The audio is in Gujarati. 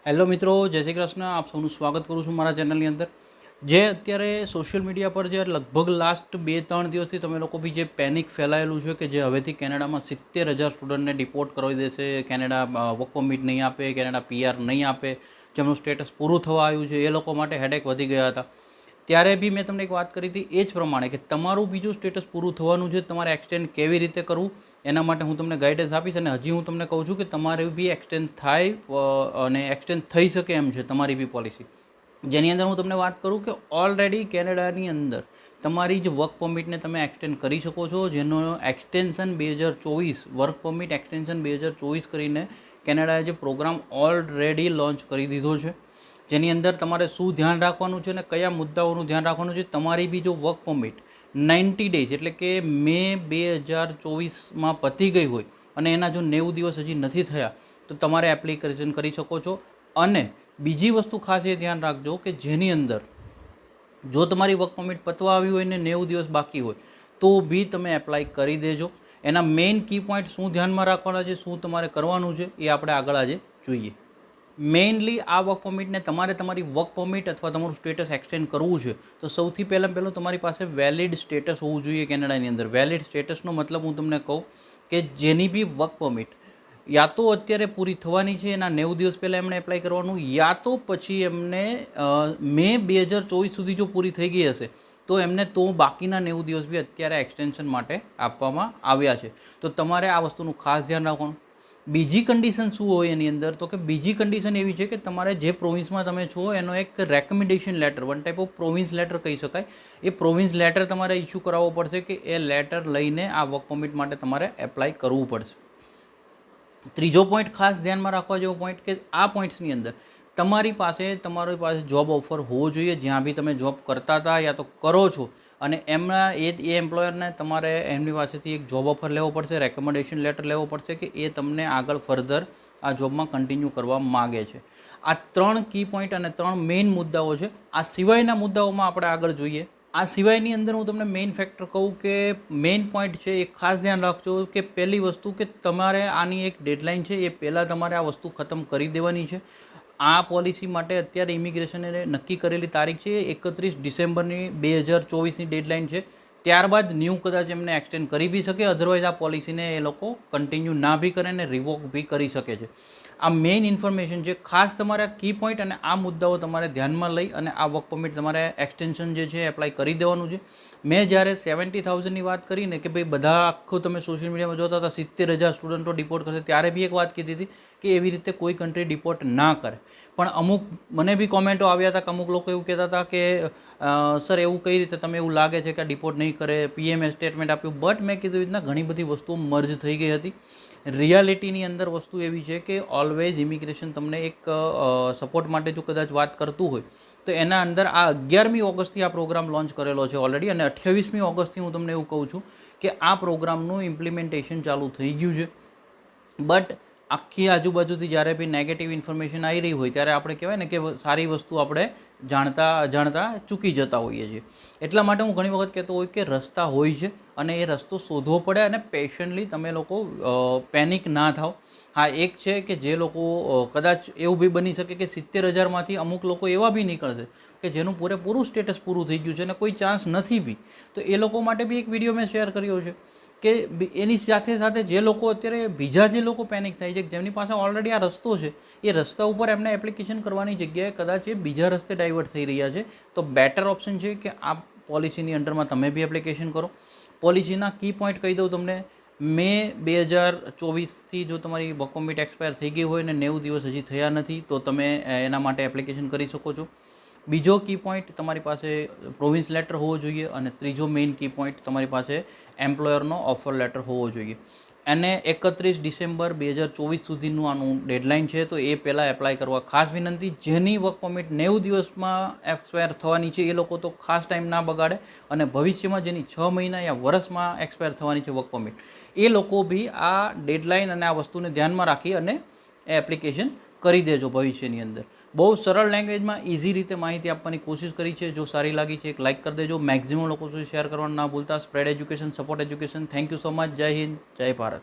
હેલો મિત્રો, જય શ્રી કૃષ્ણ. આપ સૌનું સ્વાગત કરું છું મારા ચેનલની અંદર. જે અત્યારે સોશિયલ મીડિયા પર જે લગભગ લાસ્ટ 2-3 દિવસથી તમે લોકો બી જે પેનિક ફેલાયેલું છે કે જે હવેથી કેનેડામાં 70,000 સ્ટુડન્ટને ડિપોર્ટ કરાવી દેશે, કેનેડા વર્ક પરમિટ નહીં આપે, કેનેડા પીઆર નહીં આપે, જેમનું સ્ટેટસ પૂરું થવા આવ્યું છે એ લોકો માટે હેડેક વધી ગયા હતા. ત્યારે બી મેં તમને એક વાત કરી હતી એ જ પ્રમાણે કે તમારું બીજું સ્ટેટસ પૂરું થવાનું છે, તમારે એક્સટેન્ડ કેવી રીતે કરવું એના માટે હું તમને ગાઈડન્સ આપીશ. અને હજી હું તમને કહું છું કે તમારે બી એક્સટેન્ડ થાય અને એક્સટેન્ડ થઈ શકે એમ છે તમારી બી પોલિસી, જેની અંદર હું તમને વાત કરું કે ઓલરેડી કેનેડાની અંદર તમારી જ વર્ક પરમિટને તમે એક્સટેન્ડ કરી શકો છો, જેનો એક્સટેન્શન 2024 વર્ક પરમિટ એક્સટેન્શન 2024 કરીને કેનેડાએ જે પ્રોગ્રામ ઓલરેડી લોન્ચ કરી દીધો છે, જેની અંદર તમારે શું ધ્યાન રાખવાનું છે અને કયા મુદ્દાઓનું ધ્યાન રાખવાનું છે. તમારી બી જો વર્ક પરમિટ 90 ડેઝ એટલે કે મે 2024માં પતી ગઈ હોય અને એના જો 90 દિવસ હજી નથી થયા તો તમારે એપ્લિકેશન કરી શકો છો. અને બીજી વસ્તુ ખાસ એ ધ્યાન રાખજો કે જેની અંદર જો તમારી વર્ક પરમિટ પતવા આવી હોય ને 90 દિવસ બાકી હોય તો બી તમે એપ્લાય કરી દેજો. એના મેઇન કી પોઈન્ટ શું ધ્યાનમાં રાખવાના છે, શું તમારે કરવાનું છે એ આપણે આગળ આજે જોઈએ. મેઇનલી આ વર્ક પરમિટને તમારી વર્ક પરમિટ અથવા તમારું સ્ટેટસ એક્સટેન્ડ કરવું છે તો સૌથી પહેલું તમારી પાસે વેલિડ સ્ટેટસ હોવું જોઈએ કેનેડાની અંદર. વેલિડ સ્ટેટસનો મતલબ હું તમને કહું કે જેની બી વર્ક પરમિટ યા તો અત્યારે પૂરી થવાની છે એના 90 દિવસ પહેલાં એમણે એપ્લાય કરવાનું, યા તો પછી એમને મે 2024 સુધી જો પૂરી થઈ ગઈ હશે તો એમને બાકીના 90 દિવસ બી અત્યારે એક્સટેન્શન માટે આપવામાં આવ્યા છે. તો તમારે આ વસ્તુનું ખાસ ધ્યાન રાખવાનું. બીજી કન્ડિશન શું હોય એની અંદર, તો કે બીજી કન્ડિશન એવી છે કે તમારે જે પ્રોવિન્સમાં તમે છો એનો એક recommendation letter, one type of province letter કહી શકાય, એ પ્રોવિન્સ લેટર તમારે ઇસ્યુ કરાવવો પડશે કે એ લેટર લઈને આ વર્ક પરમિટ માટે તમારે એપ્લાય કરવું પડશે. ત્રીજો પોઈન્ટ ખાસ ધ્યાનમાં રાખવા જેવો પોઈન્ટ કે આ પોઈન્ટ્સની અંદર તમારી પાસે જોબ ઓફર હોવો જોઈએ, જ્યાં બી તમે જોબ કરતા હતા યા તો કરો છો અને એ એમ્પ્લોયરને તમારે એમની પાસેથી એક જોબ ઓફર લેવો પડશે, રેકમેન્ડેશન લેટર લેવો પડશે કે એ તમને આગળ ફર્ધર આ જોબમાં કન્ટિન્યુ કરવા માગે છે. આ 3 કી પોઈન્ટ અને 3 મેઇન મુદ્દાઓ છે. આ સિવાયના મુદ્દાઓમાં આપણે આગળ જોઈએ. આ સિવાયની અંદર હું તમને મેઇન ફેક્ટર કહું કે મેઇન પોઈન્ટ છે એ ખાસ ધ્યાન રાખજો કે પહેલી વસ્તુ કે તમારે આની એક ડેડલાઇન છે, એ પહેલાં તમારે આ વસ્તુ ખતમ કરી દેવાની છે. આ પોલિસી માટે અત્યારે ઇમિગ્રેશને નક્કી કરેલી તારીખ છે 31 ડિસેમ્બરની 2024ની ડેડલાઇન છે. ત્યારબાદ કદાચ એમને એક્સટેન્ડ કરી બી શકે, અધરવાઇઝ આ પોલિસીને એ લોકો કન્ટિન્યુ ના બી કરે અને રિવોક બી કરી શકે છે. આ મેઇન ઇન્ફોર્મેશન છે. ખાસ તમારે આ કી પોઈન્ટ અને આ મુદ્દાઓ તમારે ધ્યાનમાં લઈ અને આ વર્ક પરમિટ તમારે એક્સટેન્શન જે છે એપ્લાય કરી દેવાનું છે. મેં જ્યારે 70,000ની વાત કરીને કે ભાઈ બધા આખું તમે સોશિયલ મીડિયામાં જોતા હતા 70,000 સ્ટુડન્ટો ડિપોર્ટ કરશે, ત્યારે બી એક વાત કીધી હતી કે એવી રીતે કોઈ કન્ટ્રી ડિપોર્ટ ના કરે. પણ અમુક મને બી કોમેન્ટો આવ્યા હતા કે અમુક લોકો એવું કહેતા હતા કે સર એવું કઈ રીતે તમે એવું લાગે છે કે ડિપોર્ટ નહીં કરે, પીએમએ સ્ટેટમેન્ટ આપ્યું. બટ મેં કીધું રીતના ઘણી બધી વસ્તુઓ મર્જ થઈ ગઈ હતી. રિયાલિટીની અંદર વસ્તુ એવી છે કે ઓલવેઝ ઇમિગ્રેશન તમને એક સપોર્ટ માટે જો કદાચ વાત કરતું હોય તો એના અંદર આ 11મી ઓગસ્ટથી આ પ્રોગ્રામ લોન્ચ કરેલો છે ઓલરેડી, અને 28મી ઓગસ્ટથી હું તમને એવું કહું છું કે આ પ્રોગ્રામનું ઇમ્પ્લિમેન્ટેશન ચાલુ થઈ ગયું છે. બટ આખી આજુબાજુથી જ્યારે બી નેગેટિવ ઇન્ફોર્મેશન આવી રહી હોય ત્યારે આપણે કહેવાય ને કે સારી વસ્તુ આપણે જાણતા ચૂકી જતા હોઈએ છીએ. એટલા માટે હું ઘણી વખત કહેતો હોય કે રસ્તા હોય છે અને એ રસ્તો શોધવો પડે અને પેશન્ટલી તમે લોકો પેનિક ના થાઓ. હા, એક છે કે જે લોકો કદાચ એવું બી બની શકે કે 70,000માંથી અમુક લોકો એવા બી નીકળશે કે જેનું પૂરેપૂરું સ્ટેટસ પૂરું થઈ ગયું છે અને કોઈ ચાન્સ નથી બી, તો એ લોકો માટે બી એક વિડીયો મેં શેર કર્યો છે કે એની સાથે સાથે જે લોકો અત્યારે બીજા જે લોકો પેનિક થાય છે, જેમની પાસે ઓલરેડી આ રસ્તો છે, એ રસ્તા ઉપર એમને એપ્લિકેશન કરવાની જગ્યાએ કદાચ એ બીજા રસ્તે ડાયવર્ટ થઈ રહ્યા છે, તો બેટર ઓપ્શન છે કે આ પોલિસીની અંડરમાં તમે બી એપ્લિકેશન કરો. પોલિસીના કી પોઈન્ટ કહી દઉં તમને. મે 2024થી જો તમારી વર્ક પરમિટ એક્સપાયર થઈ ગઈ હોય ને 90 દિવસ હજી થયા નથી તો તમે એના માટે એપ્લિકેશન કરી શકો છો. બીજો કી પોઈન્ટ તમારી પાસે પ્રોવિન્સ લેટર હોવો જોઈએ, અને ત્રીજો મેઇન કી પોઈન્ટ તમારી પાસે એમ્પ્લોયરનો ઓફર લેટર હોવો જોઈએ. અને 31 ડિસેમ્બર 2024 સુધીનું આનું ડેડલાઇન છે, તો એ પહેલાં એપ્લાય કરવા ખાસ વિનંતી. જેની વર્ક પરમિટ 90 દિવસમાં એક્સપાયર થવાની છે એ લોકો તો ખાસ ટાઈમ ના બગાડે, અને ભવિષ્યમાં જેની 6 મહિના યા વર્ષમાં એક્સપાયર થવાની છે વર્ક પરમિટ, એ લોકો બી આ ડેડલાઇન અને આ વસ્તુને ધ્યાનમાં રાખી અને એપ્લિકેશન કરી દેજો ભવિષ્યની અંદર. બહુ સરળ લેંગ્વેજમાં ઇઝી રીતે માહિતી આપવાની કોશિશ કરી છે. જો સારી લાગી છે એક લાઇક કરી દેજો. મેક્સિમમ લોકો સુધી શેર કરવાનું ના ભૂલતા. Spread education, support education. Thank you so much. જય હિન્દ, જય ભારત.